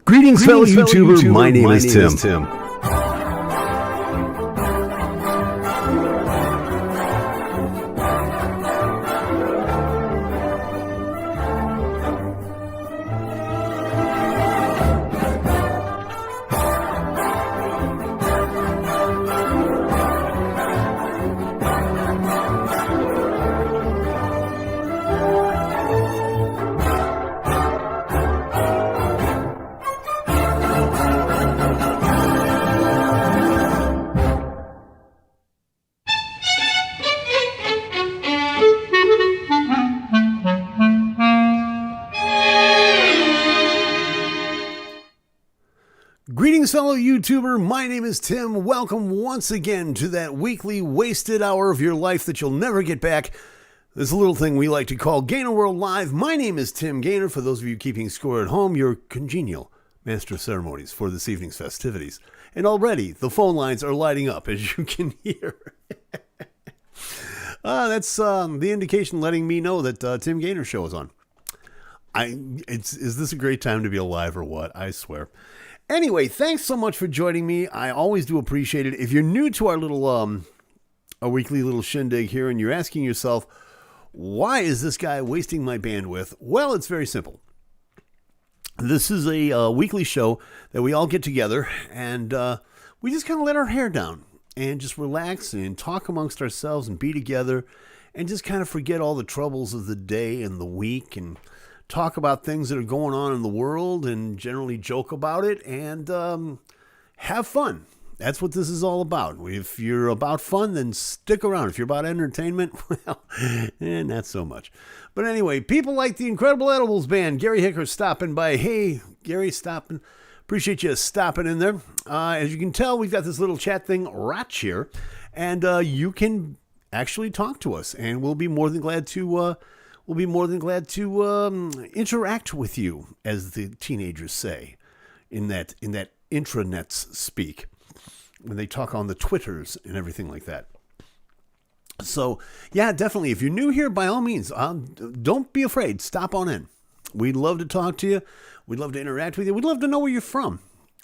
Greetings, fellow YouTuber. My name is Tim. Greetings, fellow YouTuber. My name is Tim. Welcome once again to that weekly wasted hour of your life that you'll never get back. This little thing we like to call GainerWorld Live. My name is Tim Gainer. For those of you keeping score at home, your congenial master of ceremonies for this evening's festivities. And already the phone lines are lighting up, as you can hear. That's the indication letting me know that Tim Gainer show is on. Is this a great time to be alive or what? I swear. Anyway, thanks so much for joining me. I always do appreciate it. If you're new to our little, our weekly little shindig here, and you're asking yourself, why is this guy wasting my bandwidth? Well, it's very simple. This is a weekly show that we all get together, and we just kind of let our hair down and just relax and talk amongst ourselves and be together and just kind of forget all the troubles of the day and the week and talk about things that are going on in the world and generally joke about it and have fun. That's what this is all about. If you're about fun, then stick around. If you're about entertainment, well, not so much. But anyway, people like the Incredible Edibles Band. Gary Hicker stopping by. Hey, Gary, stopping. Appreciate you stopping in there. As you can tell, we've got this little chat thing right here, and you can actually talk to us, and we'll be more than glad to interact with you, as the teenagers say, in that intranets speak, when they talk on the Twitters and everything like that. So, yeah, definitely. If you're new here, by all means, don't be afraid. Stop on in. We'd love to talk to you. We'd love to interact with you. We'd love to know where you're from.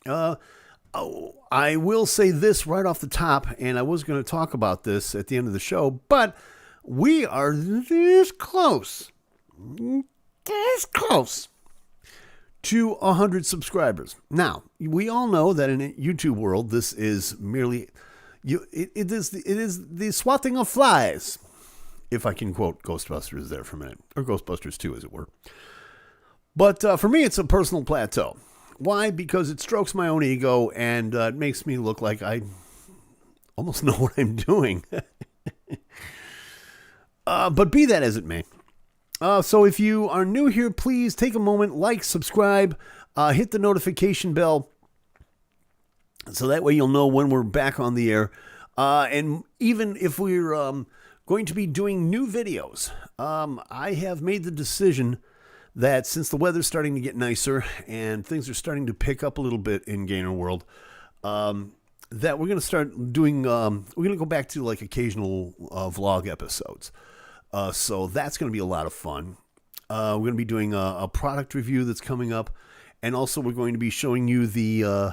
I will say this right off the top, and I was going to talk about this at the end of the show, but we are this close to 100 subscribers. Now, we all know that in YouTube world, this is merely, it is the swatting of flies, if I can quote Ghostbusters there for a minute, or Ghostbusters 2, as it were. But for me, it's a personal plateau. Why? Because it strokes my own ego, and it makes me look like I almost know what I'm doing. But be that as it may. So if you are new here, please take a moment, like, subscribe, hit the notification bell, so that way you'll know when we're back on the air. And even if we're going to be doing new videos, I have made the decision that since the weather's starting to get nicer and things are starting to pick up a little bit in GainerWorld, that we're going to start doing, we're going to go back to like occasional vlog episodes. So that's going to be a lot of fun. We're going to be doing a product review that's coming up. And also we're going to be showing you the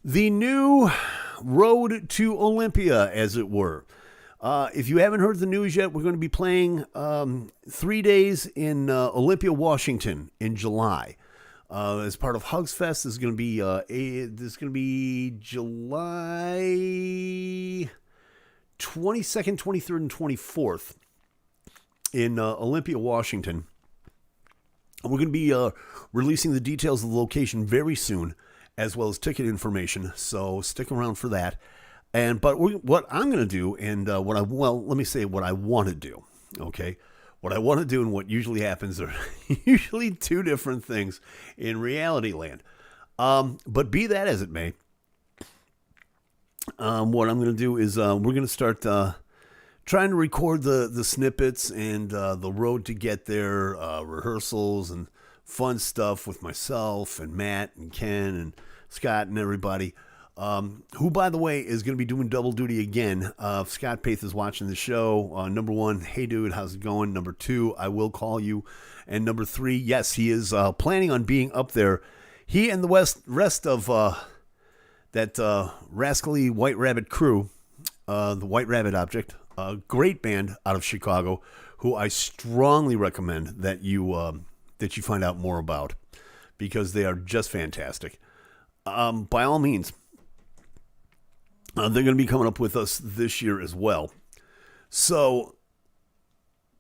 new road to Olympia, as it were. If you haven't heard the news yet, we're going to be playing 3 days in Olympia, Washington in July. As part of Hugs Fest, this is going to be July 22nd, 23rd, and 24th. In Olympia, Washington. We're going to be releasing the details of the location very soon, as well as ticket information, so stick around for that. But what I'm going to do, and let me say what I want to do, okay? What I want to do and what usually happens are usually two different things in reality land. But be that as it may, what I'm going to do is we're going to start trying to record the snippets and the road to get there, rehearsals and fun stuff with myself and Matt and Ken and Scott and everybody, who, by the way, is going to be doing double duty again. If Scott Paith is watching the show, number one, hey dude, how's it going? Number two, I will call you. And number three, yes, he is planning on being up there He and the rest of that rascally White Rabbit crew, the White Rabbit Object, a great band out of Chicago, who I strongly recommend that you find out more about, because they are just fantastic. By all means, they're going to be coming up with us this year as well. So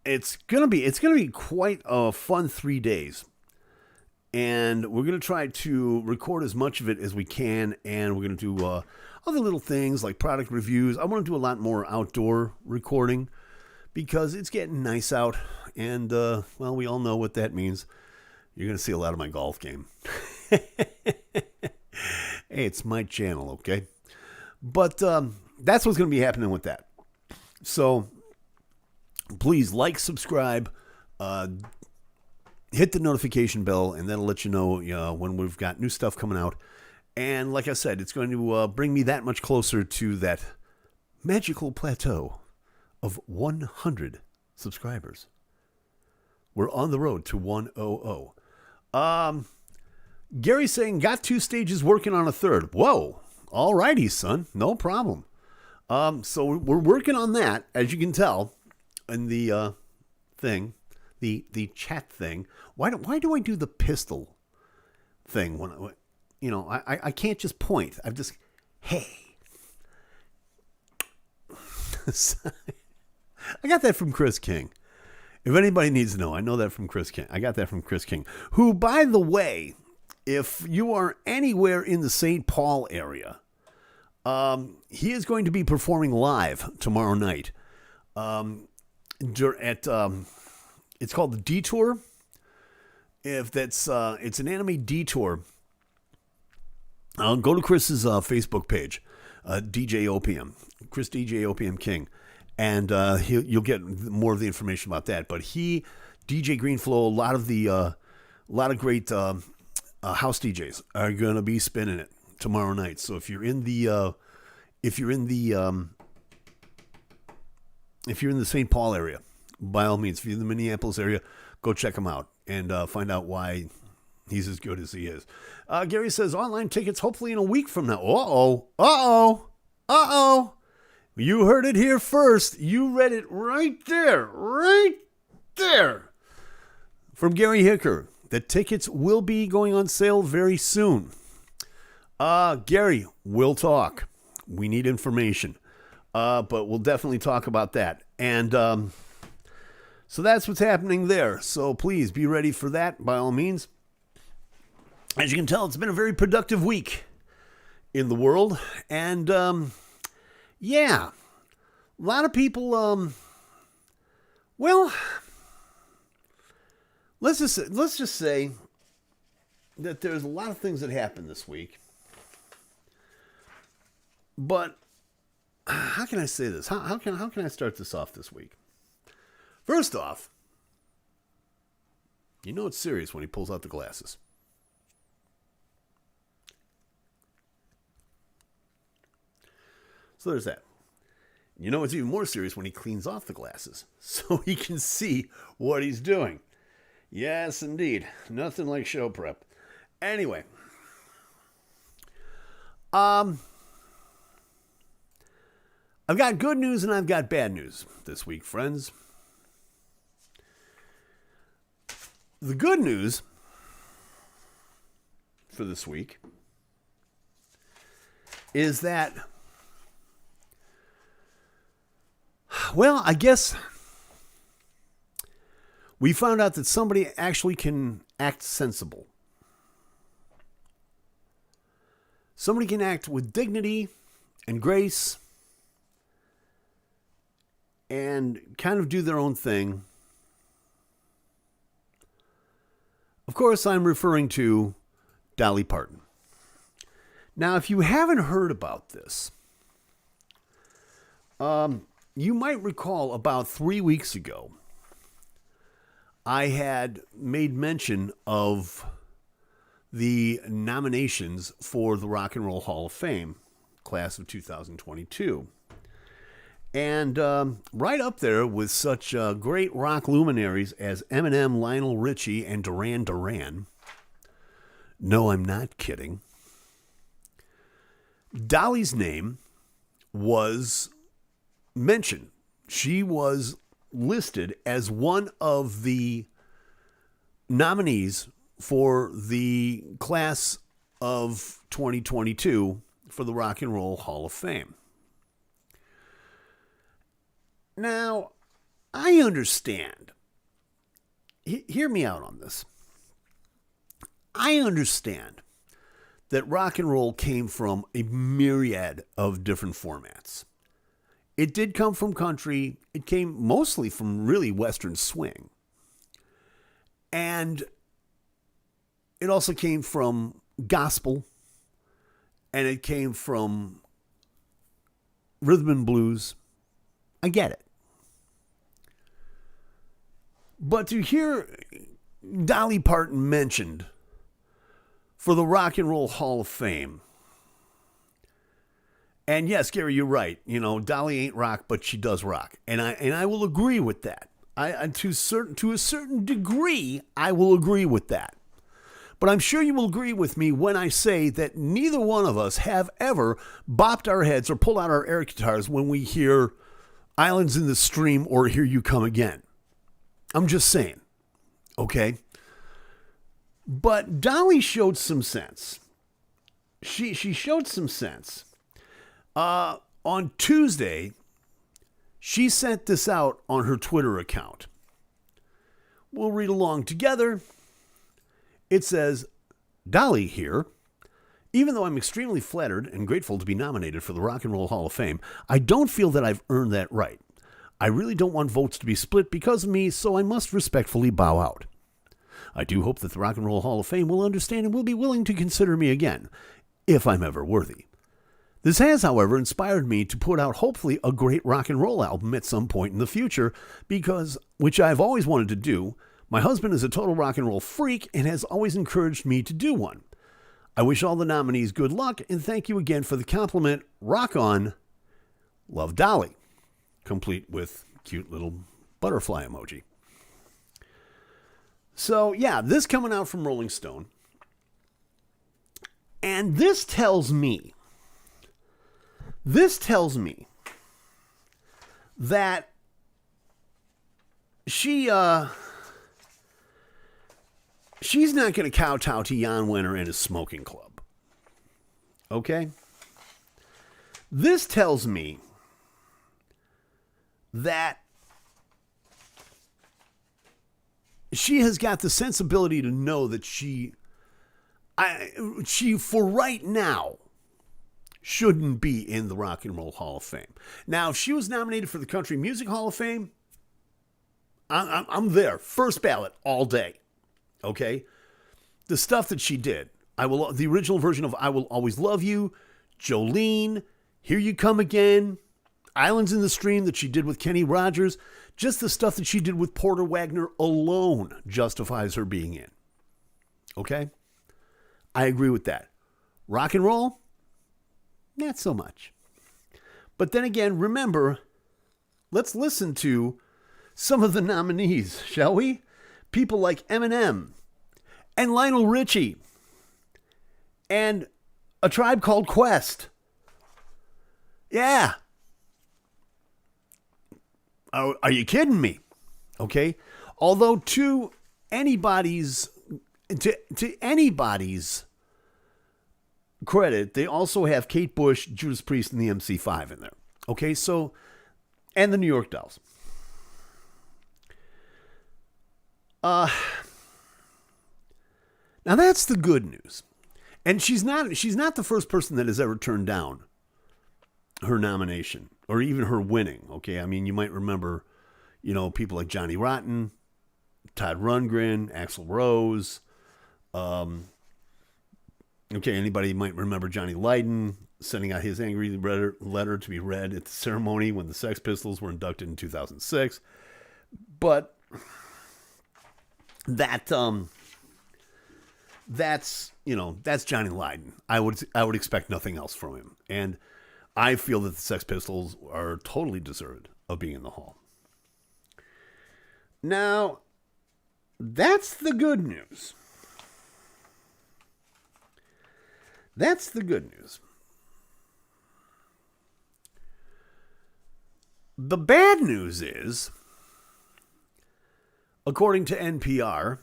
it's gonna be quite a fun 3 days, and we're gonna try to record as much of it as we can, and we're gonna do other little things like product reviews. I want to do a lot more outdoor recording because it's getting nice out, and well, we all know what that means. You're gonna see a lot of my golf game. Hey, it's my channel, okay? But that's what's gonna be happening with that. So please like, subscribe, hit the notification bell, and that'll let you know when we've got new stuff coming out. And like I said, it's going to bring me that much closer to that magical plateau of 100 subscribers. We're on the road to 100. Gary's saying, got 2 stages, working on a third. Whoa. All righty, son. No problem. So we're working on that, as you can tell, in the thing, the chat thing. Why do I do the pistol thing when I can't just point. I'm just, hey. I got that from Chris King. If anybody needs to know, I know that from Chris King. I got that from Chris King, who, by the way, if you are anywhere in the St. Paul area, he is going to be performing live tomorrow night at it's called the Detour. If that's it's an anime detour. Go to Chris's Facebook page, DJ OPM, Chris DJ OPM King, and you'll get more of the information about that. But DJ Greenflow, a lot of great house DJs are going to be spinning it tomorrow night. So if you're in the St. Paul area, by all means, if you're in the Minneapolis area, go check him out and find out why he's as good as he is. Gary says, online tickets hopefully in a week from now. Uh-oh. You heard it here first. You read it right there. From Gary Hicker. The tickets will be going on sale very soon. Gary, we'll talk. We need information. But we'll definitely talk about that. And so that's what's happening there. So please be ready for that by all means. As you can tell, it's been a very productive week in the world. And yeah, a lot of people, well, let's just say that there's a lot of things that happened this week. But how can I say this? How can I start this off this week? First off, you know it's serious when he pulls out the glasses. So there's that. You know it's even more serious when he cleans off the glasses so he can see what he's doing. Yes, indeed. Nothing like show prep. Anyway. I've got good news and I've got bad news this week, friends. The good news for this week is that, well, I guess we found out that somebody actually can act sensible. Somebody can act with dignity and grace and kind of do their own thing. Of course, I'm referring to Dolly Parton. Now, if you haven't heard about this, you might recall about 3 weeks ago, I had made mention of the nominations for the Rock and Roll Hall of Fame, class of 2022. And right up there with such great rock luminaries as Eminem, Lionel Richie, and Duran Duran, No, I'm not kidding. Dolly's name was mentioned. She was listed as one of the nominees for the class of 2022 for the Rock and Roll Hall of Fame. Now, I understand. Hear me out on this. I understand that rock and roll came from a myriad of different formats. It did come from country. It came mostly from really Western swing. And it also came from gospel. And it came from rhythm and blues. I get it. But to hear Dolly Parton mentioned for the Rock and Roll Hall of Fame, and yes, Gary, you're right. You know, Dolly ain't rock, but she does rock, and I will agree with that. To a certain degree, I will agree with that. But I'm sure you will agree with me when I say that neither one of us have ever bopped our heads or pulled out our air guitars when we hear Islands in the Stream or Here You Come Again. I'm just saying, okay? But Dolly showed some sense. She showed some sense. On Tuesday, she sent this out on her Twitter account. We'll read along together. It says, Dolly here. Even though I'm extremely flattered and grateful to be nominated for the Rock and Roll Hall of Fame, I don't feel that I've earned that right. I really don't want votes to be split because of me, so I must respectfully bow out. I do hope that the Rock and Roll Hall of Fame will understand and will be willing to consider me again, if I'm ever worthy. This has, however, inspired me to put out hopefully a great rock and roll album at some point in the future because, which I've always wanted to do, my husband is a total rock and roll freak and has always encouraged me to do one. I wish all the nominees good luck and thank you again for the compliment. Rock on. Love, Dolly. Complete with cute little butterfly emoji. So, yeah, this coming out from Rolling Stone. And this tells me that she's not going to kowtow to Jan Wenner and his smoking club. Okay? This tells me that she has got the sensibility to know that she for right now shouldn't be in the Rock and Roll Hall of Fame. Now, if she was nominated for the Country Music Hall of Fame, I'm there, first ballot all day. Okay, the stuff that she did, the original version of "I Will Always Love You," Jolene, "Here You Come Again," "Islands in the Stream" that she did with Kenny Rogers. Just the stuff that she did with Porter Wagner alone justifies her being in. Okay? I agree with that. Rock and roll? Not so much. But then again, remember, let's listen to some of the nominees, shall we? People like Eminem and Lionel Richie and A Tribe Called Quest. Yeah. Are you kidding me? Okay. Although to anybody's credit, they also have Kate Bush, Judas Priest, and the MC5 in there. Okay. So, and the New York Dolls. Now that's the good news. And she's not the first person that has ever turned down her nomination or even her winning. Okay. I mean, you might remember, people like Johnny Rotten, Todd Rundgren, Axl Rose. Anybody might remember Johnny Lydon sending out his angry letter to be read at the ceremony when the Sex Pistols were inducted in 2006. But that's Johnny Lydon. I would expect nothing else from him. And I feel that the Sex Pistols are totally deserved of being in the hall. Now, that's the good news. That's the good news. The bad news is, according to NPR,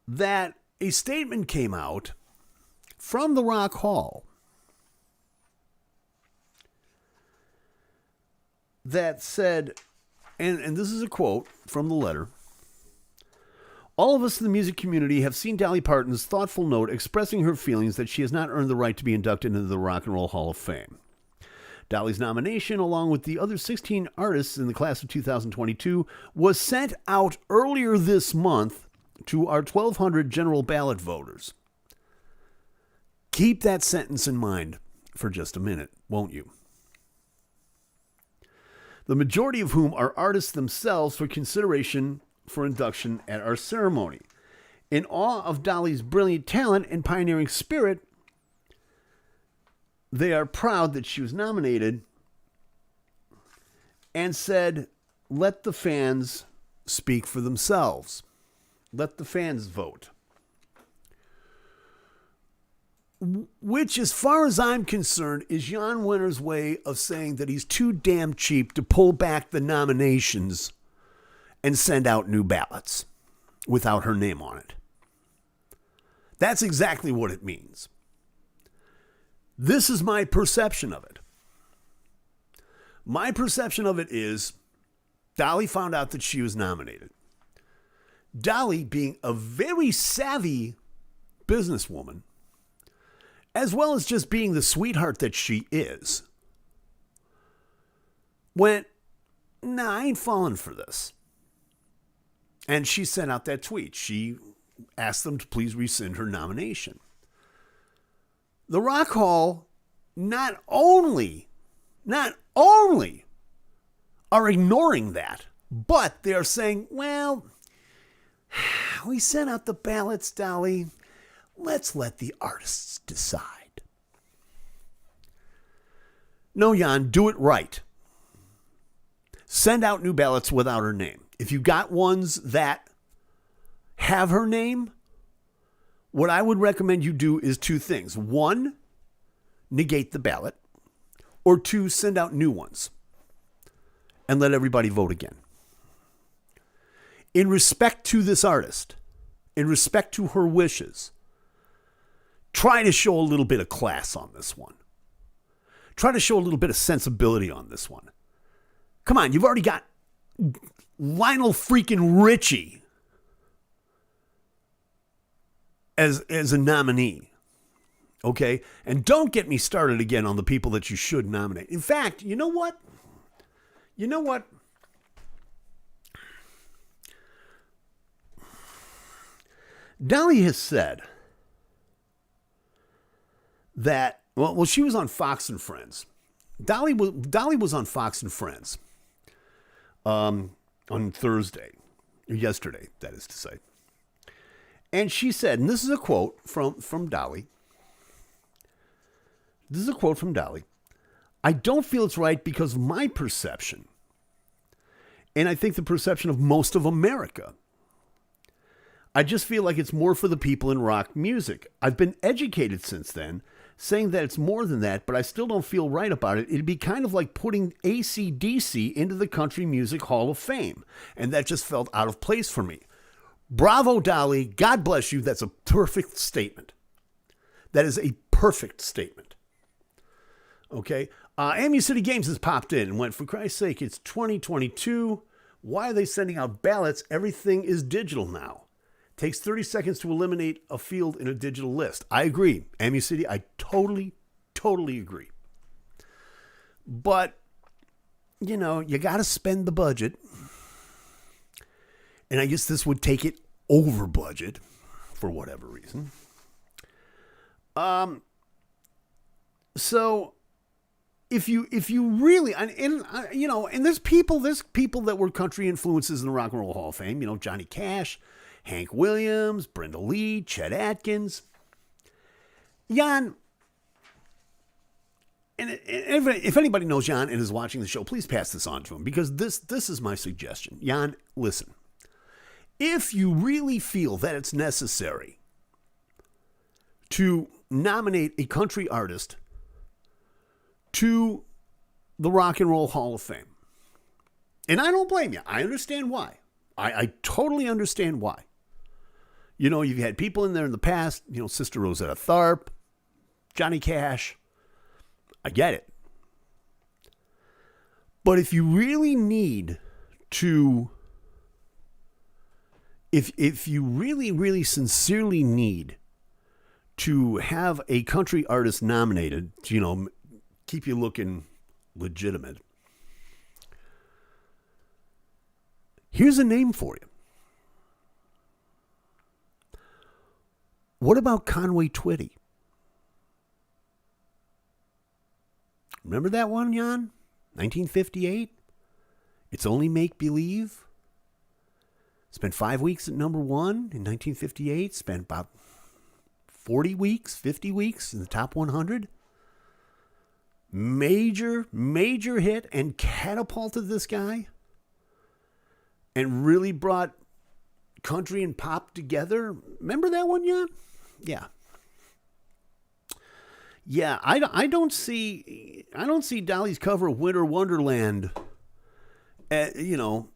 that a statement came out from the Rock Hall that said, and this is a quote from the letter, "All of us in the music community have seen Dolly Parton's thoughtful note expressing her feelings that she has not earned the right to be inducted into the Rock and Roll Hall of Fame. Dolly's nomination, along with the other 16 artists in the class of 2022, was sent out earlier this month to our 1,200 general ballot voters." Keep that sentence in mind for just a minute, won't you? "The majority of whom are artists themselves for consideration for induction at our ceremony. In awe of Dolly's brilliant talent and pioneering spirit, they are proud that she was nominated and said, let the fans speak for themselves. Let the fans vote." Which, as far as I'm concerned, is Jan Wenner's way of saying that he's too damn cheap to pull back the nominations and send out new ballots without her name on it. That's exactly what it means. This is my perception of it. My perception of it is Dolly found out that she was nominated. Dolly, being a very savvy businesswoman, as well as just being the sweetheart that she is, went, nah, I ain't falling for this. And she sent out that tweet. She asked them to please rescind her nomination. The Rock Hall not only are ignoring that, but they're saying, well, we sent out the ballots, Dolly. Let's let the artists decide. No, Jan, do it right. Send out new ballots without her name. If you got ones that have her name, what I would recommend you do is two things. One, negate the ballot. Or two, send out new ones and let everybody vote again. In respect to this artist, in respect to her wishes, try to show a little bit of class on this one. Try to show a little bit of sensibility on this one. Come on, you've already got Lionel freaking Richie as a nominee. Okay? And don't get me started again on the people that you should nominate. In fact, you know what? Dolly has said that, well, she was on Fox and Friends. Dolly was on Fox and Friends on Thursday, or yesterday, that is to say. And she said, and this is a quote from Dolly. This is a quote from Dolly. "I don't feel it's right because of my perception. And I think the perception of most of America. I just feel like it's more for the people in rock music. I've been educated since then, saying that it's more than that, but I still don't feel right about it. It'd be kind of like putting AC/DC into the Country Music Hall of Fame. And that just felt out of place for me." Bravo, Dolly. God bless you. That's a perfect statement. That is a perfect statement. Okay? Amu City Games has popped in and went, for Christ's sake, it's 2022. Why are they sending out ballots? Everything is digital now. Takes 30 seconds to eliminate a field in a digital list. I agree. Amu City, I totally agree. But, you got to spend the budget. And I guess this would take it over budget for whatever reason. So if you really, and there's people that were country influences in the Rock and Roll Hall of Fame, Johnny Cash, Hank Williams, Brenda Lee, Chet Atkins. Jan, and if anybody knows Jan and is watching the show, please pass this on to him, because this is my suggestion. Jan, listen. If you really feel that it's necessary to nominate a country artist to the Rock and Roll Hall of Fame. And I don't blame you. I understand why. I totally understand why. You know, you've had people in there in the past, you know, Sister Rosetta Tharpe, Johnny Cash. I get it. But if you really need to, if you really, really sincerely need to have a country artist nominated, you know, keep you looking legitimate, here's a name for you. What about Conway Twitty? Remember that one, Jan? 1958? It's Only Make Believe. Spent 5 weeks at number one in 1958. Spent about 40 weeks, 50 weeks in the top 100. Major hit and catapulted this guy. And really brought country and pop together. Remember that one, Jan? Yeah. Yeah, I don't see Dolly's cover of Winter Wonderland. You know,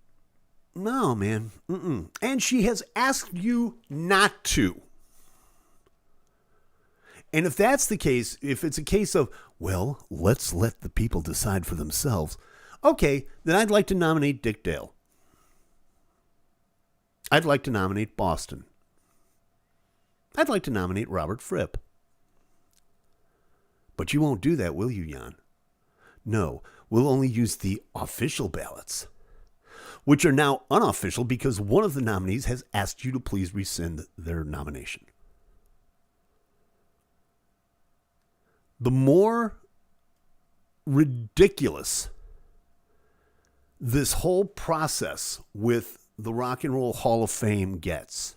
no, man. Mm-mm. And she has asked you not to. And if that's the case, if it's a case of, well, let's let the people decide for themselves, okay, then I'd like to nominate Dick Dale. I'd like to nominate Boston. I'd like to nominate Robert Fripp. But you won't do that, will you, Jan? No, we'll only use the official ballots, which are now unofficial because one of the nominees has asked you to please rescind their nomination. The more ridiculous this whole process with the Rock and Roll Hall of Fame gets,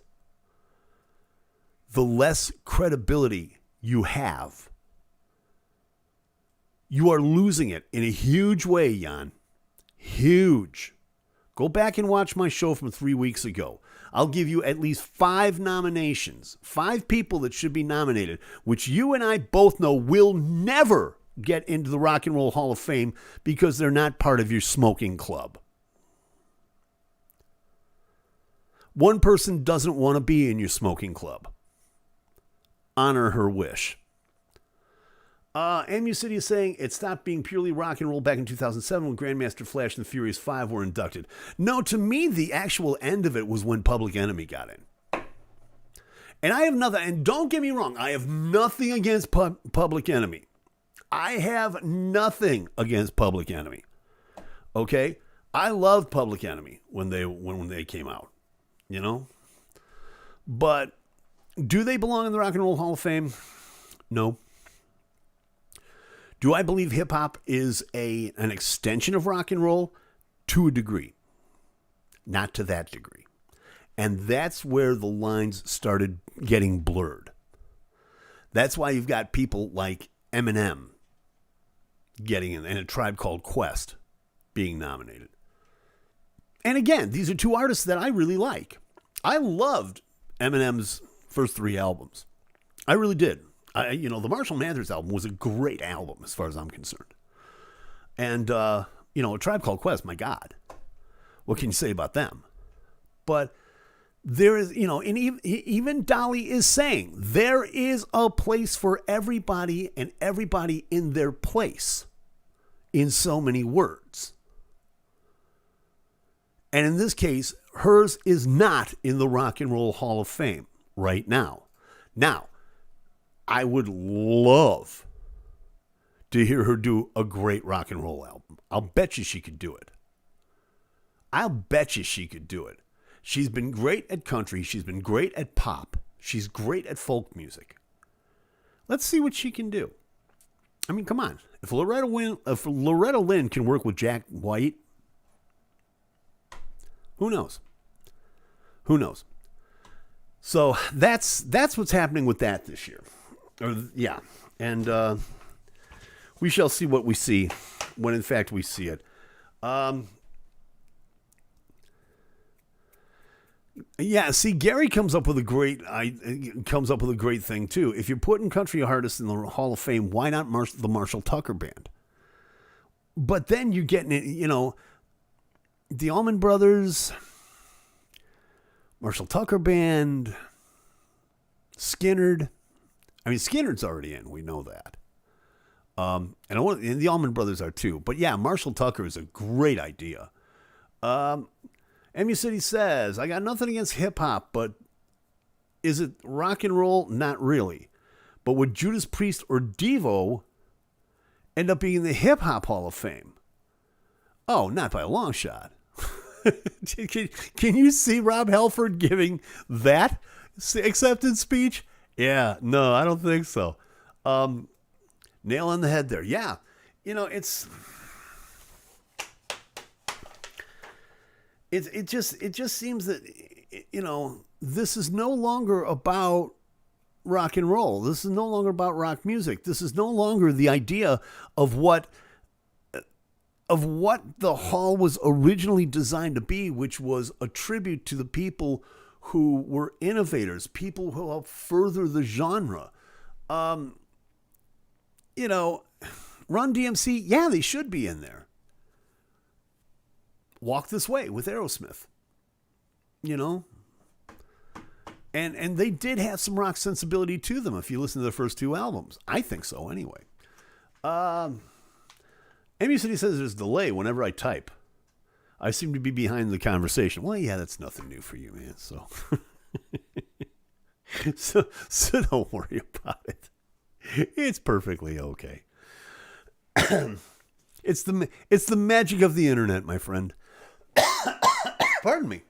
the less credibility you have. You are losing it in a huge way, Jan. Huge. Go back and watch my show from 3 weeks ago. I'll give you at least 5 nominations, 5 people that should be nominated, which you and I both know will never get into the Rock and Roll Hall of Fame because they're not part of your smoking club. One person doesn't want to be in your smoking club. Honor her wish. MU City is saying it stopped being purely rock and roll back in 2007 when Grandmaster Flash and the Furious 5 were inducted. No, to me, the actual end of it was when Public Enemy got in. And I have nothing, and don't get me wrong, I have nothing against Public Enemy. I have nothing against Public Enemy. Okay? I loved Public Enemy when they came out. You know? But do they belong in the Rock and Roll Hall of Fame? No. Do I believe hip-hop is an extension of rock and roll? To a degree. Not to that degree. And that's where the lines started getting blurred. That's why you've got people like Eminem getting in, and A Tribe Called Quest being nominated. And again, these are 2 artists that I really like. I loved Eminem's first 3 albums. I really did. The Marshall Mathers album was a great album as far as I'm concerned. And, A Tribe Called Quest, my God. What can you say about them? But there is, and even Dolly is saying there is a place for everybody and everybody in their place in so many words. And in this case, hers is not in the Rock and Roll Hall of Fame right now. Now, I would love to hear her do a great rock and roll album. I'll bet you she could do it. She's been great at country. She's been great at pop. She's great at folk music. Let's see what she can do. I mean, come on. If Loretta Lynn can work with Jack White, who knows? So that's what's happening with that this year. And we shall see what we see when in fact we see it. Yeah, see, Gary comes up with a great thing too. If you're putting country artists in the Hall of Fame, why not the Marshall Tucker Band? But then you're getting it, the Allman Brothers, Marshall Tucker Band, Skinnerd. I mean, Skinnerd's already in. We know that. And the Allman Brothers are too. But yeah, Marshall Tucker is a great idea. MU City says, I got nothing against hip hop, but is it rock and roll? Not really. But would Judas Priest or Devo end up being in the Hip Hop Hall of Fame? Oh, not by a long shot. Can you see Rob Halford giving that acceptance speech? Yeah, no, I don't think so. Nail on the head there. Yeah, it just seems that this is no longer about rock and roll. This is no longer about rock music. This is no longer the idea of what the hall was originally designed to be, which was a tribute to the people who were innovators, people who helped further the genre. Run DMC, yeah, they should be in there. Walk This Way with Aerosmith. And they did have some rock sensibility to them if you listen to the first two albums. I think so anyway. MU City says there's a delay whenever I type. I seem to be behind the conversation. Well, yeah, that's nothing new for you, man. So, so don't worry about it. It's perfectly okay. It's the magic of the internet, my friend. Pardon me.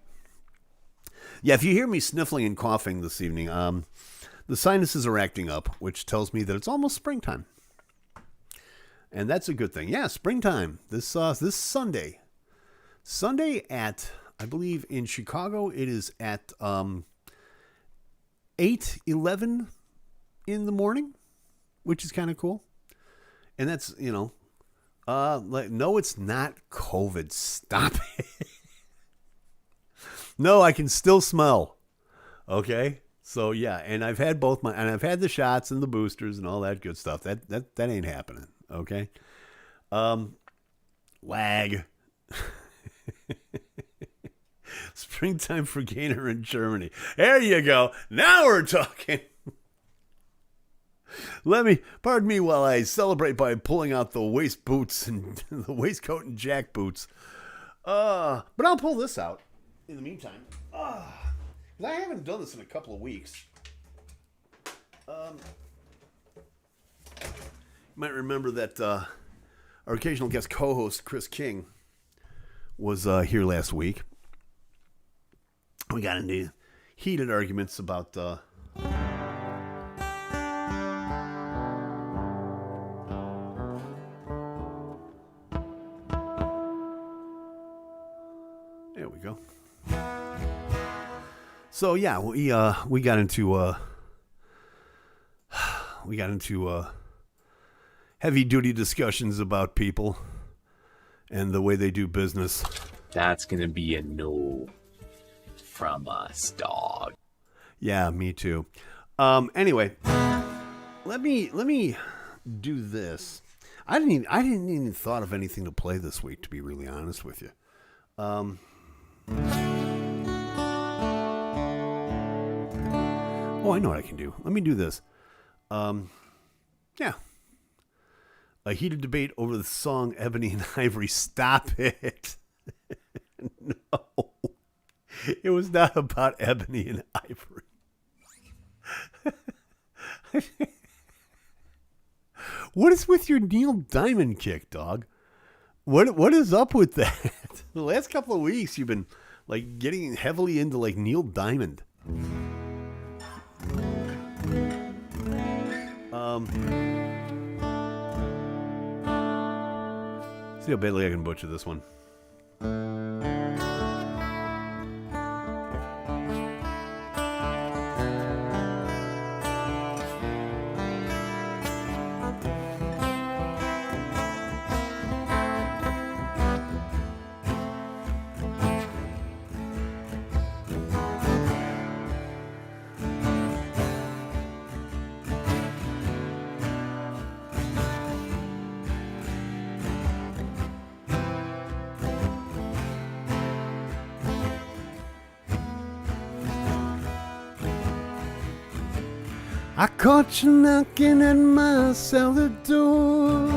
Yeah, if you hear me sniffling and coughing this evening, the sinuses are acting up, which tells me that it's almost springtime. And that's a good thing. Yeah, springtime. This Sunday. Sunday at, I believe in Chicago, it is at 8:11 in the morning, which is kind of cool. And that's, no, it's not COVID. Stop it. No, I can still smell. Okay? So yeah, and I've had I've had the shots and the boosters and all that good stuff. That ain't happening. Okay? Lag. Springtime for Gainer in Germany. There you go. Now we're talking. Pardon me while I celebrate by pulling out the waist boots and the waistcoat and jack boots. But I'll pull this out in the meantime. I haven't done this in a couple of weeks. You might remember that our occasional guest co-host, Chris King, was here last week. We got into heated arguments about... There we go. So yeah, we got into heavy duty discussions about people and the way they do business. That's gonna be a no from us, dog. Yeah, me too. Anyway, let me do this. I didn't even thought of anything to play this week, to be really honest with you. Oh, I know what I can do. Let me do this. Yeah. A heated debate over the song Ebony and Ivory. Stop it. No. It was not about Ebony and Ivory. What is with your Neil Diamond kick, dog? What is up with that? The last couple of weeks you've been like getting heavily into like Neil Diamond. See how badly I can butcher this one. I caught you knocking at my cellar door.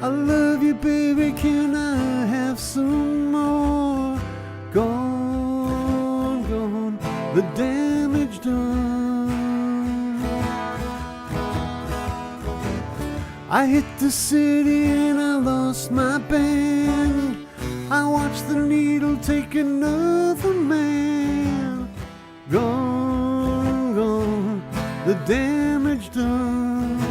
I love you, baby, can I have some more? Gone, gone, the damage done. I hit the city and I lost my band. I watched the needle take another man. Gone, gone, the damage done.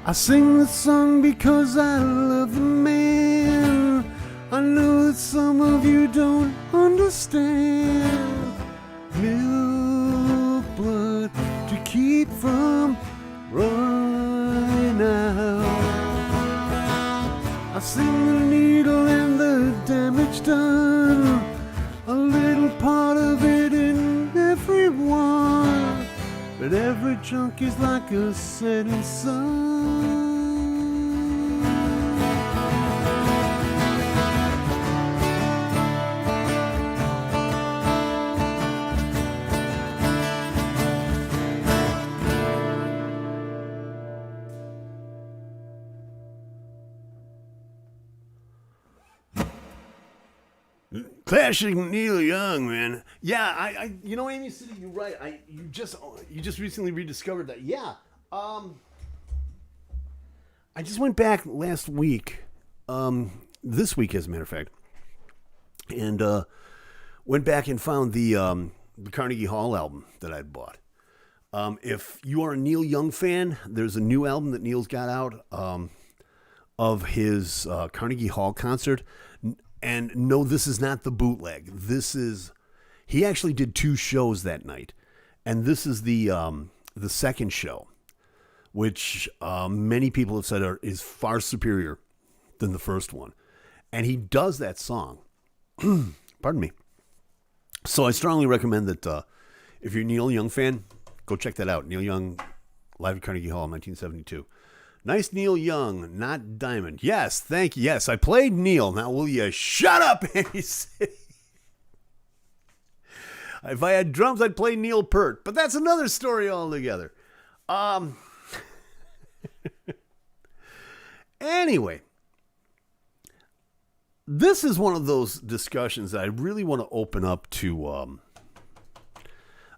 I sing this song because I love the man. I know that some of you don't understand. Milk blood to keep from running out. I sing the needle and the damage done. A little part of it in everyone. But every chunk is like a setting sun. Classic Neil Young, man. Yeah, you know, Amy City, you're right. You just recently rediscovered that. Yeah. I just went back last week, this week, as a matter of fact, and went back and found the Carnegie Hall album that I'd bought. If you are a Neil Young fan, there's a new album that Neil's got out of his Carnegie Hall concert. And no, this is not the bootleg. He actually did 2 shows that night. And this is the second show, which many people have said is far superior than the first one. And he does that song. Pardon me. So I strongly recommend that if you're a Neil Young fan, go check that out. Neil Young, live at Carnegie Hall, 1972. Nice Neil Young, not Diamond. Yes, thank you. Yes, I played Neil. Now will you shut up, Amy City? If I had drums, I'd play Neil Peart. But that's another story altogether. Anyway, this is one of those discussions that I really want to open up to. I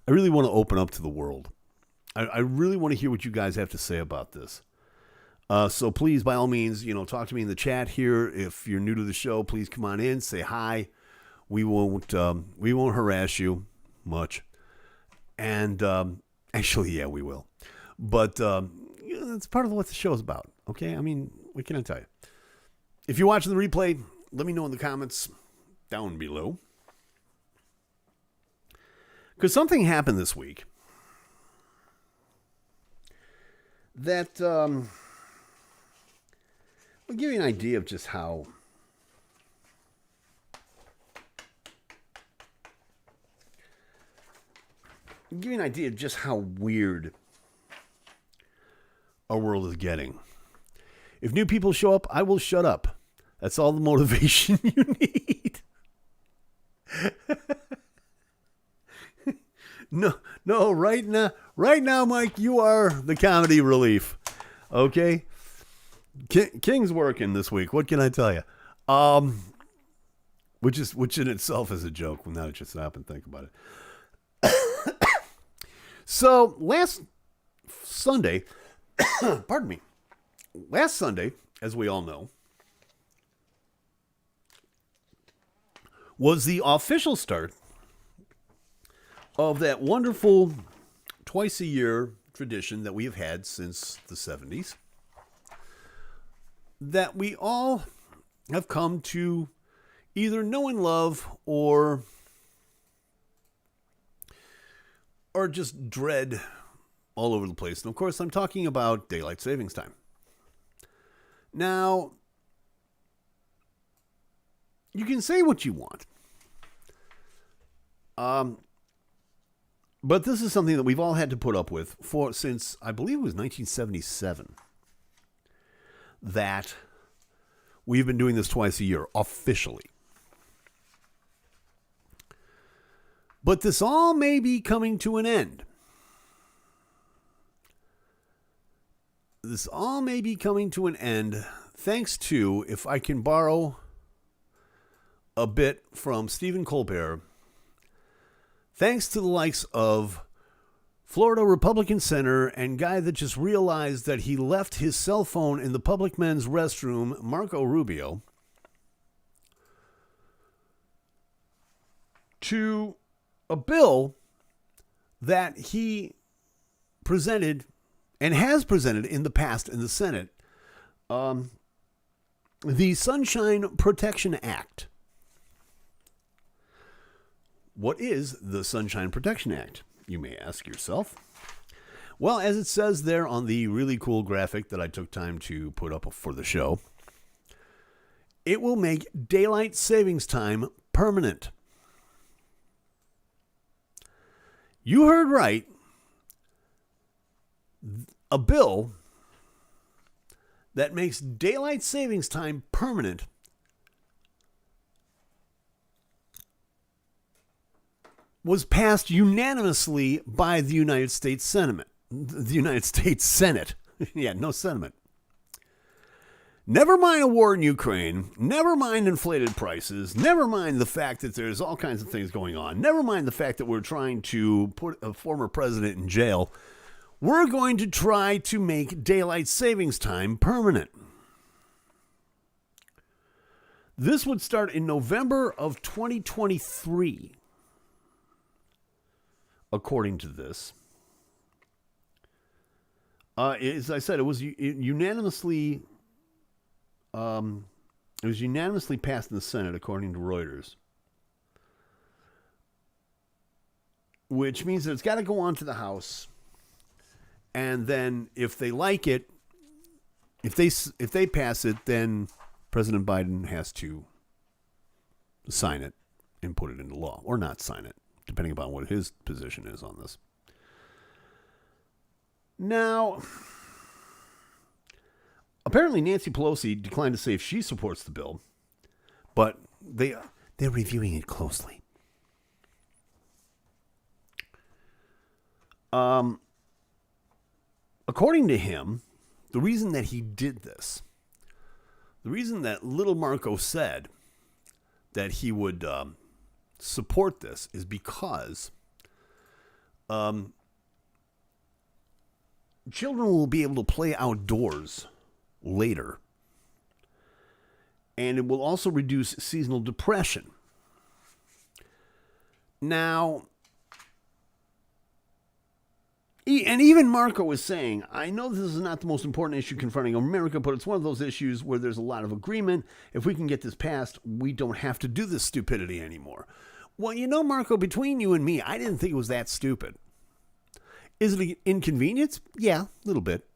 really want to open up to the world. I really want to hear what you guys have to say about this. So please, by all means, talk to me in the chat here. If you're new to the show, please come on in, say hi. We won't harass you much. And actually, yeah, we will. But that's part of what the show is about. Okay, I mean, what can I tell you? If you're watching the replay, let me know in the comments down below. Because something happened this week that will give you an idea of just how weird our world is getting. If new people show up, I will shut up. That's all the motivation you need. No, right now, Mike, you are the comedy relief. Okay? King's working this week. What can I tell you? Which in itself is a joke. Well, now that you stop and think about it. So last Sunday, pardon me, as we all know, was the official start of that wonderful twice-a-year tradition that we have had since the 70s, that we all have come to either know and love or just dread all over the place. And of course, I'm talking about daylight savings time. Now, you can say what you want, But this is something that we've all had to put up with since, I believe it was 1977, that we've been doing this twice a year, officially. But this all may be coming to an end. This all may be coming to an end thanks to, if I can borrow a bit from Stephen Colbert, thanks to the likes of Florida Republican Senator and guy that just realized that he left his cell phone in the public men's restroom, Marco Rubio, to a bill that he presented and has presented in the past in the Senate, the Sunshine Protection Act. What is the Sunshine Protection Act, you may ask yourself? Well, as it says there on the really cool graphic that I took time to put up for the show, it will make daylight savings time permanent. You heard right. A bill that makes daylight savings time permanent was passed unanimously by the United States Senate. The United States Senate. Yeah, no sentiment. Never mind a war in Ukraine. Never mind inflated prices. Never mind the fact that there's all kinds of things going on. Never mind the fact that we're trying to put a former president in jail. We're going to try to make daylight savings time permanent. This would start in November of 2023, according to this. As I said, it was unanimously passed in the Senate, according to Reuters, which means that it's got to go on to the House. And then if they like it, if they pass it, then President Biden has to sign it and put it into law, or not sign it, depending upon what his position is on this. Now, apparently Nancy Pelosi declined to say if she supports the bill, but they're reviewing it closely. According to him, the reason that he did this, the reason that little Marco said that he would support this is because children will be able to play outdoors later. And it will also reduce seasonal depression. Now, and even Marco was saying, I know this is not the most important issue confronting America, but it's one of those issues where there's a lot of agreement. If we can get this passed, we don't have to do this stupidity anymore. Well, you know, Marco, between you and me, I didn't think it was that stupid. Is it an inconvenience? Yeah, a little bit.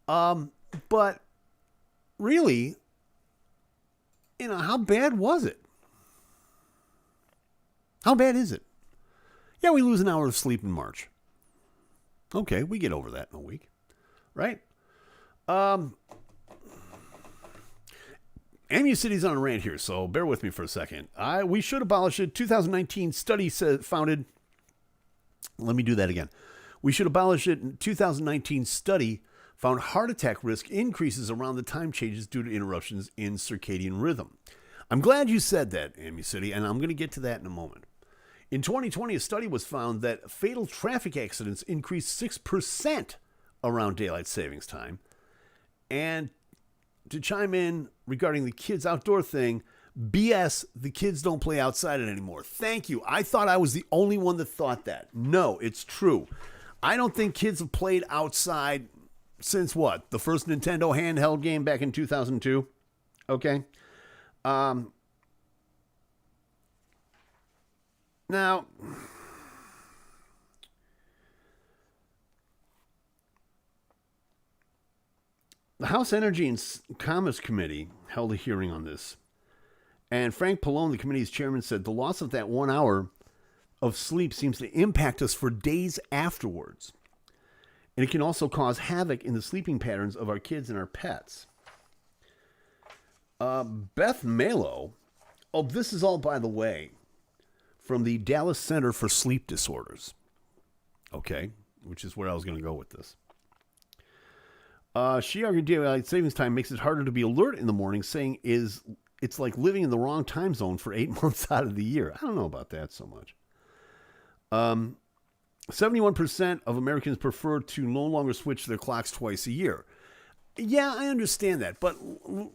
But really, you know, how bad was it? How bad is it? Yeah, we lose an hour of sleep in March. Okay, we get over that in a week, right? Amu City's on a rant here, so bear with me for a second. We should abolish it. 2019 study founded. Let me do that again. We should abolish it. 2019 study found heart attack risk increases around the time changes due to interruptions in circadian rhythm. I'm glad you said that, Amu City, and I'm going to get to that in a moment. In 2020, a study was found that fatal traffic accidents increased 6% around daylight savings time. And to chime in regarding the kids outdoor thing, BS, the kids don't play outside anymore. Thank you. I thought I was the only one that thought that. No, it's true. I don't think kids have played outside since what? The first Nintendo handheld game back in 2002? Okay. Now, the House Energy and Commerce Committee held a hearing on this. And Frank Pallone, the committee's chairman, said the loss of that 1 hour of sleep seems to impact us for days afterwards. And it can also cause havoc in the sleeping patterns of our kids and our pets. Beth Malo, oh, this is all, by the way, from the Dallas Center for Sleep Disorders. Okay, which is where I was going to go with this. She argued daylight savings time makes it harder to be alert in the morning, saying it's like living in the wrong time zone for 8 months out of the year. I don't know about that so much. 71% of Americans prefer to no longer switch their clocks twice a year. Yeah, I understand that, but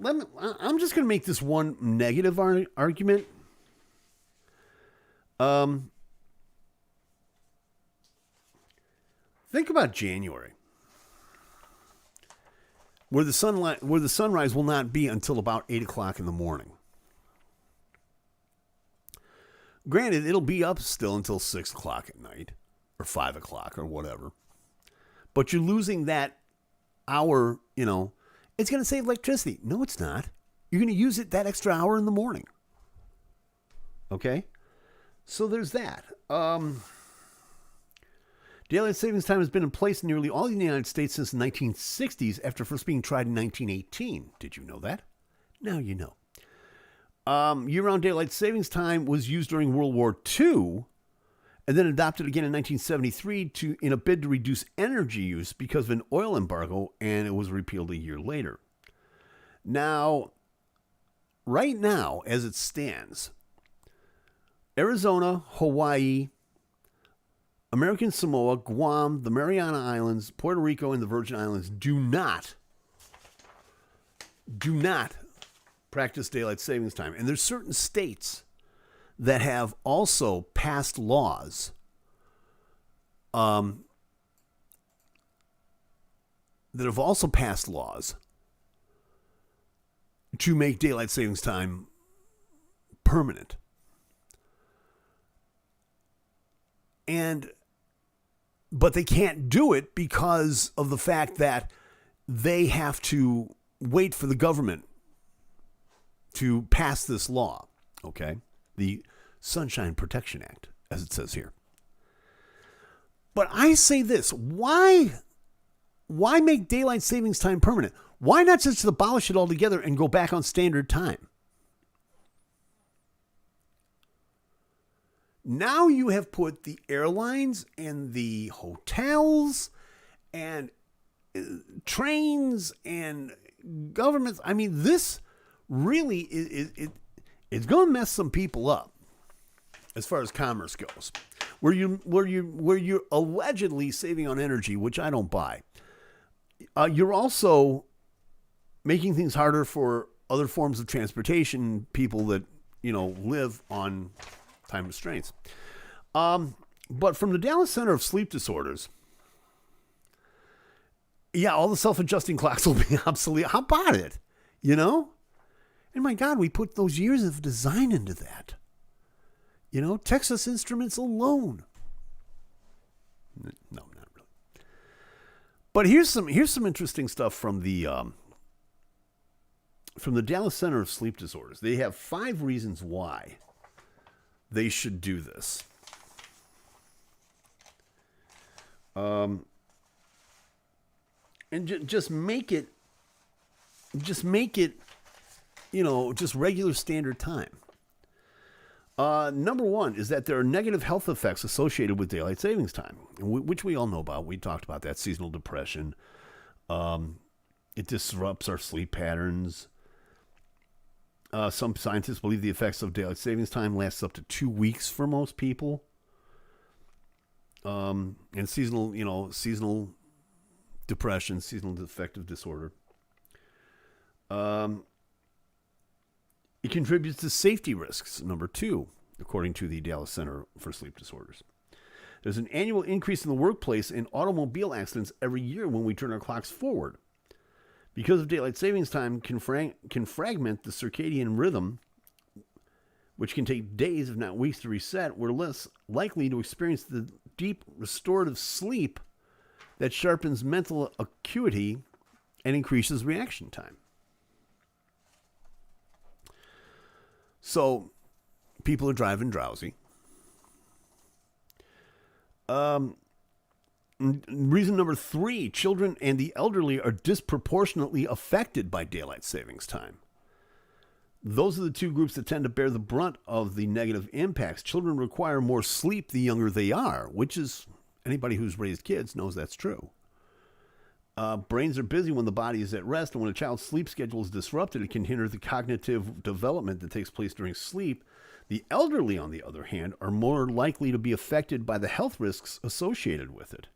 I'm just going to make this one negative argument. Think about January, where the sunrise will not be until about 8 o'clock in the morning. Granted, it'll be up still until 6 o'clock at night, or 5 o'clock, or whatever. But you're losing that hour, it's going to save electricity. No, it's not. You're going to use it that extra hour in the morning. Okay? So there's that. Daylight savings time has been in place in nearly all of the United States since the 1960s after first being tried in 1918. Did you know that? Now you know. Year-round daylight savings time was used during World War II and then adopted again in 1973 in a bid to reduce energy use because of an oil embargo, and it was repealed a year later. Now, right now, as it stands, Arizona, Hawaii, American Samoa, Guam, the Mariana Islands, Puerto Rico, and the Virgin Islands do not practice daylight savings time. And there's certain states that have also passed laws to make daylight savings time permanent. But they can't do it because of the fact that they have to wait for the government to pass this law, okay? The Sunshine Protection Act, as it says here. But I say this, why make daylight savings time permanent? Why not just abolish it altogether and go back on standard time? Now you have put the airlines and the hotels and trains and governments. I mean, this really it's going to mess some people up as far as commerce goes. Where you're allegedly saving on energy, which I don't buy. You're also making things harder for other forms of transportation, people that live on time restraints. But from the Dallas Center of Sleep Disorders, yeah, all the self-adjusting clocks will be obsolete. How about it? And my God, we put those years of design into that. Texas Instruments alone. No, not really. But here's some interesting stuff from the Dallas Center of Sleep Disorders. They have 5 reasons why they should do this. And just make it, just regular standard time. Number 1 is that there are negative health effects associated with daylight savings time, which we all know about. We talked about that, seasonal depression. It disrupts our sleep patterns. Some scientists believe the effects of daylight savings time lasts up to 2 weeks for most people. And seasonal depression, seasonal affective disorder. It contributes to safety risks, number 2, according to the Dallas Center for Sleep Disorders. There's an annual increase in the workplace in automobile accidents every year when we turn our clocks forward. Because of daylight savings time can fragment the circadian rhythm, which can take days, if not weeks, to reset, we're less likely to experience the deep restorative sleep that sharpens mental acuity and increases reaction time. So, people are driving drowsy. Reason number 3, children and the elderly are disproportionately affected by daylight savings time. Those are the two groups that tend to bear the brunt of the negative impacts. Children require more sleep the younger they are, which is, anybody who's raised kids knows that's true. Brains are busy when the body is at rest, and when a child's sleep schedule is disrupted, it can hinder the cognitive development that takes place during sleep. The elderly, on the other hand, are more likely to be affected by the health risks associated with it.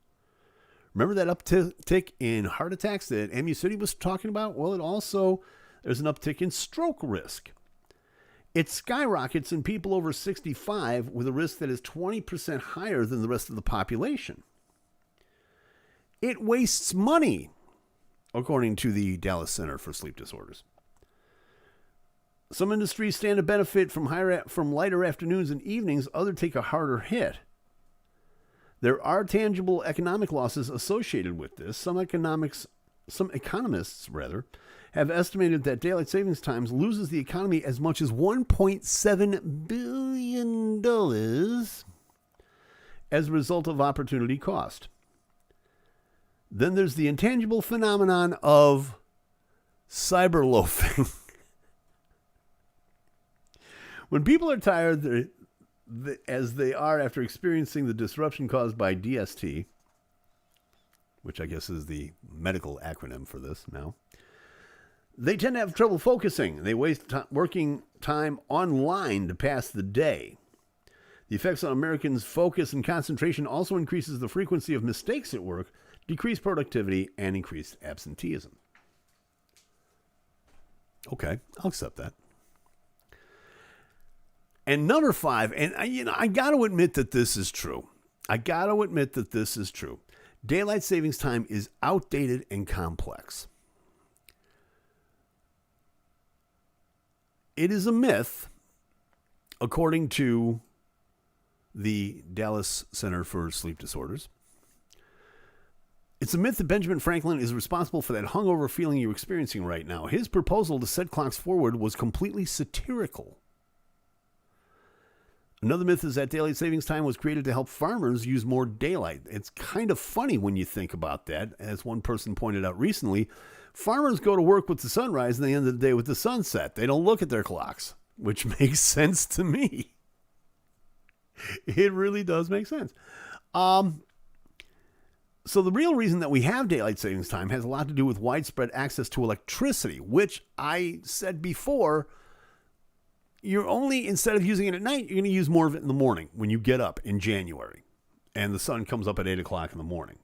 Remember that uptick in heart attacks that MU City was talking about? Well, there's an uptick in stroke risk. It skyrockets in people over 65 with a risk that is 20% higher than the rest of the population. It wastes money, according to the Dallas Center for Sleep Disorders. Some industries stand to benefit from lighter afternoons and evenings. Others take a harder hit. There are tangible economic losses associated with this. Some economists have estimated that daylight savings times loses the economy as much as $1.7 billion as a result of opportunity cost. Then there's the intangible phenomenon of cyberloafing. When people are tired, as they are after experiencing the disruption caused by DST, which I guess is the medical acronym for this now, they tend to have trouble focusing. They waste working time online to pass the day. The effects on Americans' focus and concentration also increases the frequency of mistakes at work, decreased productivity, and increased absenteeism. Okay, I'll accept that. And number 5, and I got to admit that this is true. Daylight savings time is outdated and complex. It is a myth, according to the Dallas Center for Sleep Disorders. It's a myth that Benjamin Franklin is responsible for that hungover feeling you're experiencing right now. His proposal to set clocks forward was completely satirical. Another myth is that daylight savings time was created to help farmers use more daylight. It's kind of funny when you think about that. As one person pointed out recently, farmers go to work with the sunrise and they end the day with the sunset. They don't look at their clocks, which makes sense to me. It really does make sense. So the real reason that we have daylight savings time has a lot to do with widespread access to electricity, which I said before, you're only, instead of using it at night, you're going to use more of it in the morning when you get up in January and the sun comes up at 8 o'clock in the morning.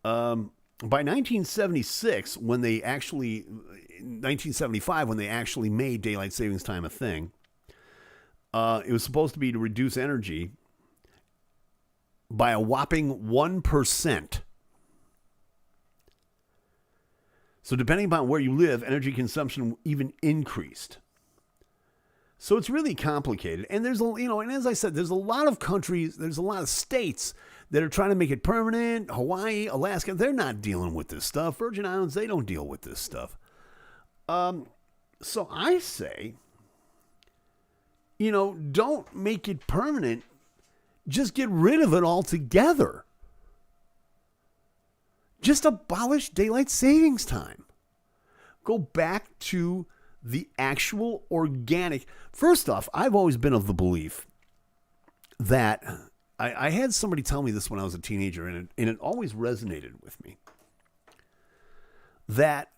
By 1975, when they actually made daylight savings time a thing, it was supposed to be to reduce energy by a whopping 1%. So depending upon where you live, energy consumption even increased. So it's really complicated. And and as I said, there's a lot of countries, there's a lot of states that are trying to make it permanent. Hawaii, Alaska, they're not dealing with this stuff. Virgin Islands, they don't deal with this stuff. So I say, don't make it permanent. Just get rid of it altogether. Just abolish daylight savings time. Go back to the actual organic. First off, I've always been of the belief that I had somebody tell me this when I was a teenager, and it always resonated with me, that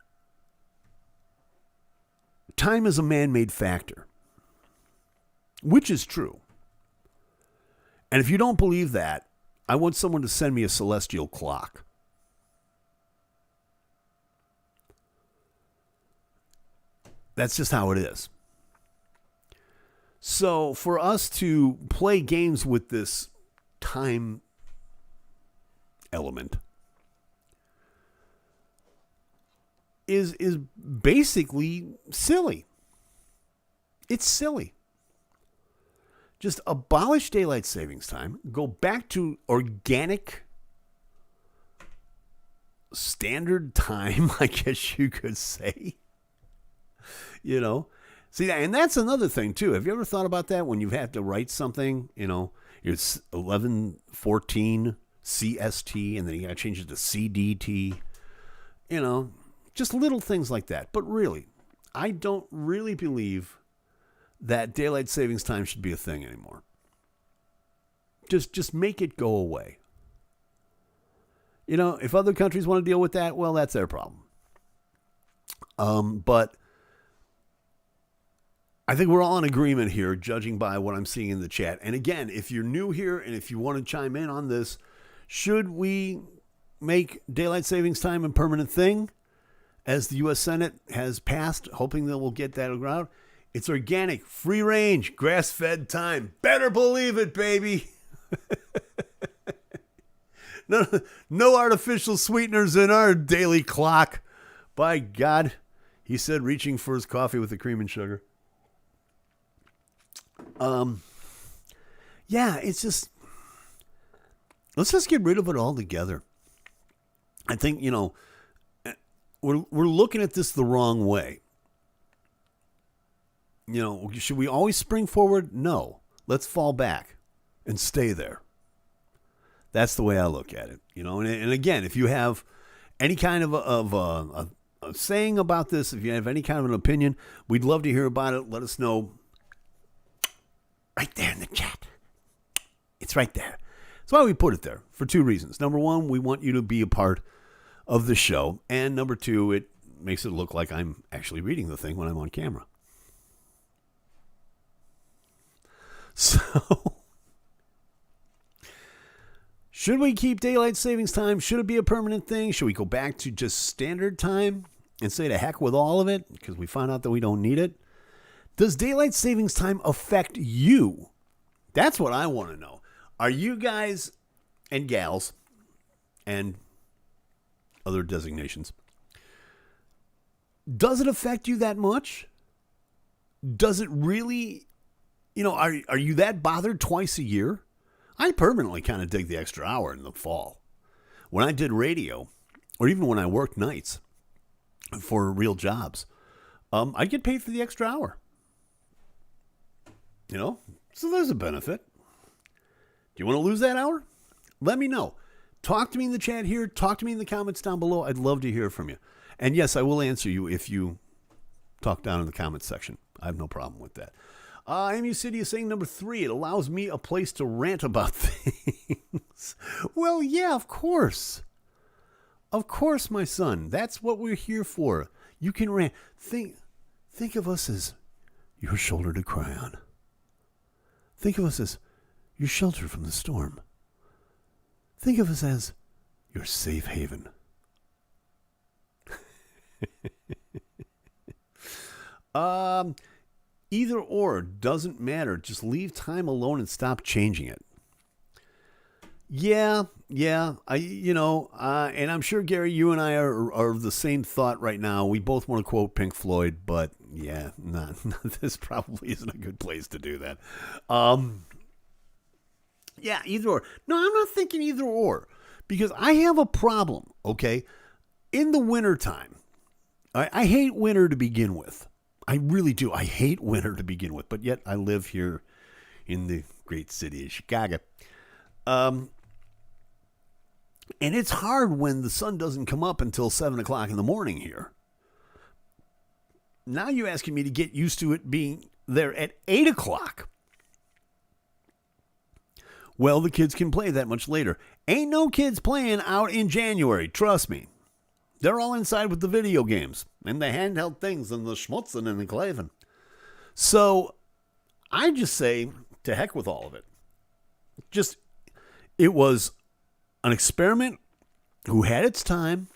time is a man-made factor, which is true. And if you don't believe that, I want someone to send me a celestial clock. That's just how it is. So for us to play games with this time element is basically silly. It's silly. Just abolish daylight savings time. Go back to organic standard time, I guess you could say. See, and that's another thing, too. Have you ever thought about that when you have to write something, it's 11:14 CST, and then you got to change it to CDT, just little things like that. But really, I don't really believe that daylight savings time should be a thing anymore. Just make it go away. If other countries want to deal with that, well, that's their problem. But I think we're all in agreement here, judging by what I'm seeing in the chat. And again, if you're new here and if you want to chime in on this, should we make daylight savings time a permanent thing, as the U.S. Senate has passed, hoping that we'll get that around? It's organic, free range, grass-fed time. Better believe it, baby. No artificial sweeteners in our daily clock. By God, he said, reaching for his coffee with the cream and sugar. It's just, let's just get rid of it altogether. I think, we're looking at this the wrong way. Should we always spring forward? No. Let's fall back and stay there. That's the way I look at it. And again, if you have any kind of a saying about this, if you have any kind of an opinion, we'd love to hear about it. Let us know right there in the chat. It's right there. That's why we put it there, for two reasons. Number one, we want you to be a part of the show. And number two, it makes it look like I'm actually reading the thing when I'm on camera. So, should we keep daylight savings time? Should it be a permanent thing? Should we go back to just standard time and say to heck with all of it because we found out that we don't need it? Does daylight savings time affect you? That's what I want to know. Are you guys and gals and other designations, does it affect you that much? Does it really, are you that bothered twice a year? I permanently kind of dig the extra hour in the fall. When I did radio, or even when I worked nights for real jobs, I'd get paid for the extra hour. So there's a benefit. Do you want to lose that hour? Let me know. Talk to me in the chat here. Talk to me in the comments down below. I'd love to hear from you. And yes, I will answer you if you talk down in the comments section. I have no problem with that. MU City is saying number 3, it allows me a place to rant about things. Well, yeah, of course. Of course, my son. That's what we're here for. You can rant. Think of us as your shoulder to cry on. Think of us as your shelter from the storm. Think of us as your safe haven. Either or, doesn't matter. Just leave time alone and stop changing it. Yeah. And I'm sure, Gary, you and I are of the same thought right now. We both want to quote Pink Floyd, but yeah, this probably isn't a good place to do that. Yeah, either or. No, I'm not thinking either or, because I have a problem, okay? In the wintertime, I hate winter to begin with. I really do. I hate winter to begin with, but yet I live here in the great city of Chicago. And it's hard when the sun doesn't come up until 7 o'clock in the morning here. Now you're asking me to get used to it being there at 8 o'clock. Well, the kids can play that much later. Ain't no kids playing out in January, trust me. They're all inside with the video games and the handheld things and the schmutzing and the claving. So I just say, to heck with all of it. It was an experiment who had its time.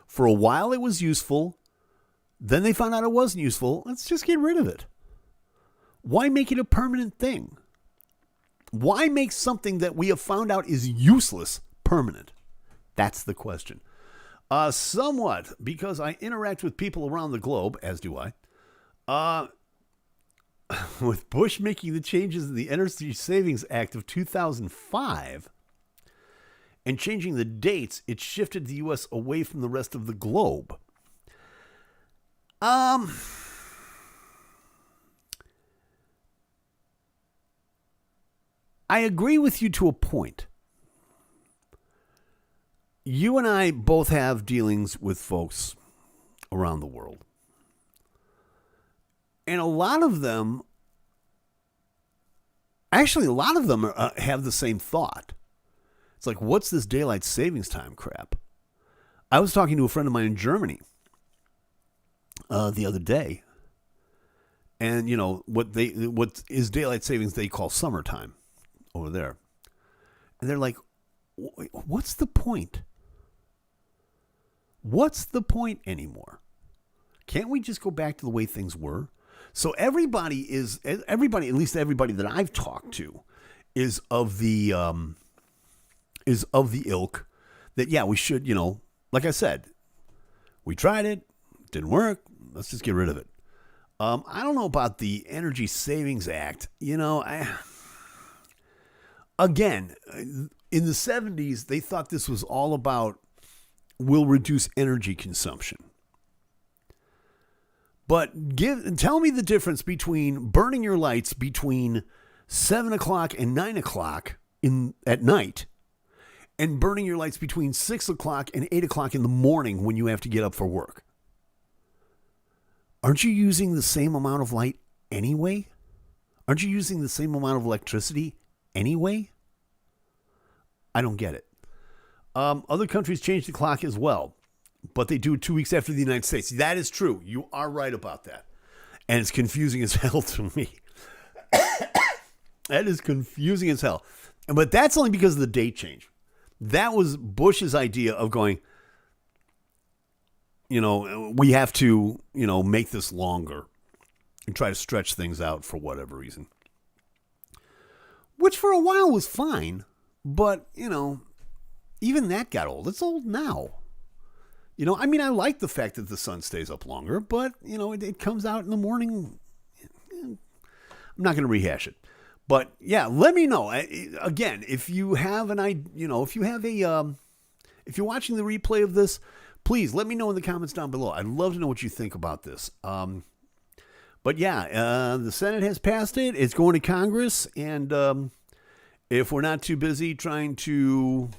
For a while it was useful. Then they found out it wasn't useful. Let's just get rid of it. Why make it a permanent thing? Why make something that we have found out is useless permanent? That's the question. Somewhat, because I interact with people around the globe, as do I. With Bush making the changes in the Energy Savings Act of 2005 and changing the dates, it shifted the U.S. away from the rest of the globe. I agree with you to a point. You and I both have dealings with folks around the world. And a lot of them have the same thought. It's like, what's this daylight savings time crap? I was talking to a friend of mine in Germany the other day. And, you know, what is daylight savings they call summertime over there. And they're like, what's the point? What's the point anymore? Can't we just go back to the way things were? So everybody, at least everybody that I've talked to, is of the ilk that, yeah, we should, you know, like I said, we tried it, didn't work, let's just get rid of it. I don't know about the Energy Savings Act. You know, again, in the 70s, they thought this was all about will reduce energy consumption. But tell me the difference between burning your lights between 7 o'clock and 9 o'clock at night and burning your lights between 6 o'clock and 8 o'clock in the morning when you have to get up for work. Aren't you using the same amount of light anyway? Aren't you using the same amount of electricity anyway? I don't get it. Other countries change the clock as well, but they do it 2 weeks after the United States. That is true. You are right about that. And it's confusing as hell to me. That is confusing as hell. But that's only because of the date change. That was Bush's idea of going, you know, we have to, you know, make this longer and try to stretch things out for whatever reason. Which for a while was fine, but, you know, even that got old. It's old now. You know, I mean, I like the fact that the sun stays up longer, but, you know, it comes out in the morning. I'm not going to rehash it. But, yeah, let me know. Again, if you have if you're watching the replay of this, please let me know in the comments down below. I'd love to know what you think about this. But, yeah, the Senate has passed it. It's going to Congress. And if we're not too busy trying to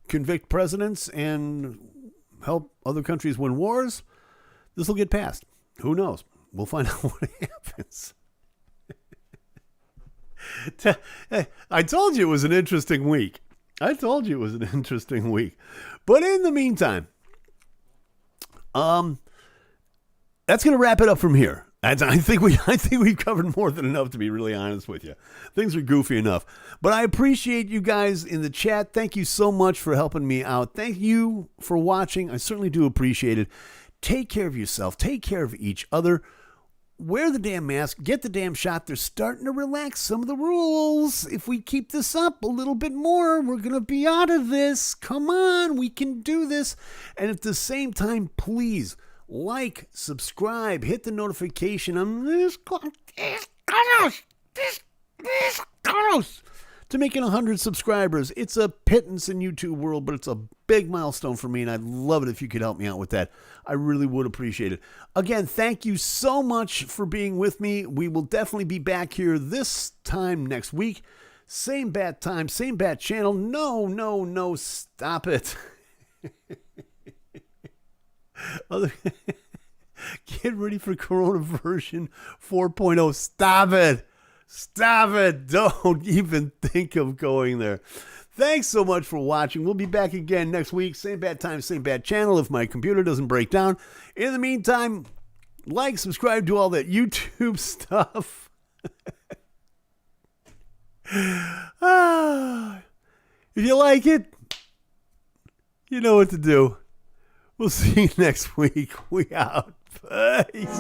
convict presidents and help other countries win wars, this will get passed. Who knows? We'll find out what happens. I told you it was an interesting week. But in the meantime, that's going to wrap it up from here. I think we've covered more than enough, to be really honest with you. Things are goofy enough. But I appreciate you guys in the chat. Thank you so much for helping me out. Thank you for watching. I certainly do appreciate it. Take care of yourself. Take care of each other. Wear the damn mask. Get the damn shot. They're starting to relax some of the rules. If we keep this up a little bit more, we're going to be out of this. Come on. We can do this. And at the same time, please like, subscribe, hit the notification on this to making 100 subscribers. It's a pittance in YouTube world, but it's a big milestone for me, and I'd love it if you could help me out with that. I really would appreciate it. Again, thank you so much for being with me. We will definitely be back here this time next week. Same bat time, same bat channel. No, stop it. Get ready for Corona version 4.0. Stop it. Don't even think of going there. Thanks so much for watching. We'll be back again next week. Same bad time, same bad channel if my computer doesn't break down. In the meantime, like, subscribe, do all that YouTube stuff. If you like it, you know what to do. We'll see you next week. We out. Peace.